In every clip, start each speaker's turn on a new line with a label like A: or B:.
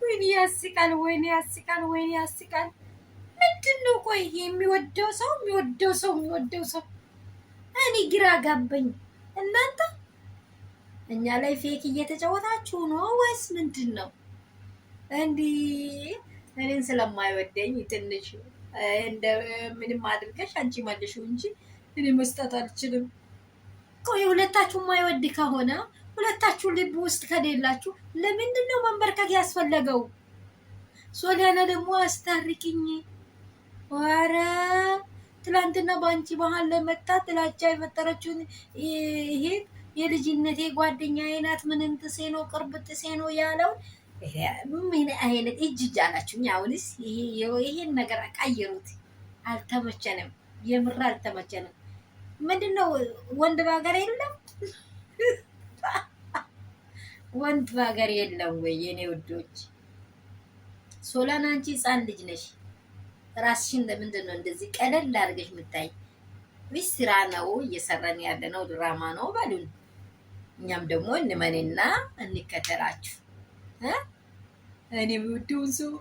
A: ወይኔ ያስቃል፣ ወይኔ ያስቃል፣ ወይኔ ያስቃል። ምንድን ነው ቆይ የሚወደው ሰው እኔ ግራ ጋበኝ። እናንተ እኛ ላይ ፌክ እየተጫወታችሁ ነው ወይስ ምንድን ነው? እንዲህ እኔን ስለማይወደኝ ትንሽ እንደ ምንም አድርገሽ አንቺ መልሽው እንጂ እኔ መስጠት አልችልም። ቆይ ሁለታችሁ የማይወድ ከሆነ ሁለታችሁ ልብ ውስጥ ከሌላችሁ ለምንድን ነው መንበርከክ ያስፈለገው? ሶሊያና ደግሞ አስታርቂኝ። ኧረ ትላንትና በአንቺ ባህል ላይ መጣ ጥላቻ የፈጠረችውን ይሄ የልጅነቴ ጓደኛዬ ናት ምንም ጥሴ ነው ቅርብ ጥሴ ነው ያለው ምን አይነት እጅ አላችሁኝ? አሁንስ ይሄን ነገር ቀይሩት። አልተመቸንም፣ የምር አልተመቸንም። ምንድነው ወንድ በሀገር የለም? ወንድ በሀገር የለም ወይ የኔ ውዶች? ሶላና አንቺ ህፃን ልጅ ነሽ። ራስሽን ለምንድን ነው እንደዚህ ቀለል አድርገሽ የምታይ? ወይስ ስራ ነው እየሰራን ያለ ነው ድራማ ነው በሉን። እኛም ደግሞ እንመንና እንከተላችሁ። እኔ ውዱን ሰው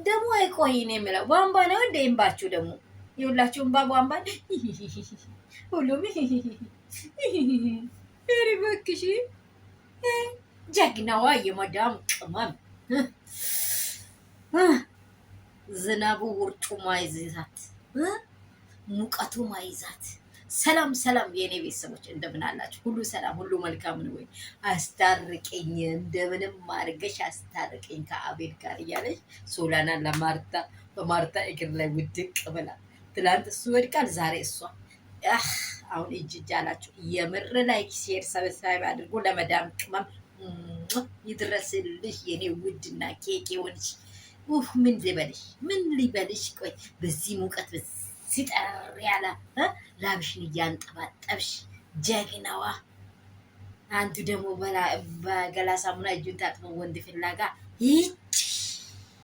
A: ደግሞ አይቆይ ነው የምለው። ቧንቧ ነው እንደ እምባችሁ ደግሞ የሁላችሁ እምባ ቧንቧ ሁሉም እባክሽ ጀግናዋ የመዳም ቅመም ዝናቡ ውርጩ ማይዛት ሙቀቱ ማይዛት። ሰላም ሰላም የኔ ቤተሰቦች እንደምን አላችሁ? ሁሉ ሰላም፣ ሁሉ መልካም ነው ወይ? አስታርቀኝ፣ እንደምንም አድርገሽ አስታርቀኝ ከአቤል ጋር እያለች ሶላና ለማርታ በማርታ እግር ላይ ውድቅ ብላ፣ ትላንት እሱ ወድቃል፣ ዛሬ እሷ። አሁን እጅ አላችሁ። የምር ላይ ሼር ሰብስክራይብ አድርጎ ለመዳም ቅመም ይድረስልሽ የኔ ውድና ኬክ የሆንሽ ምን ልበልሽ? ቆይ በዚህ ሙቀት ሲጠር ያለ ላብሽን እያንጠባጠብሽ ጀግናዋ። አንቱ ደግሞ በገላ ሳሙና እጁን ታጥበው ወንድ ፍላጋ ይች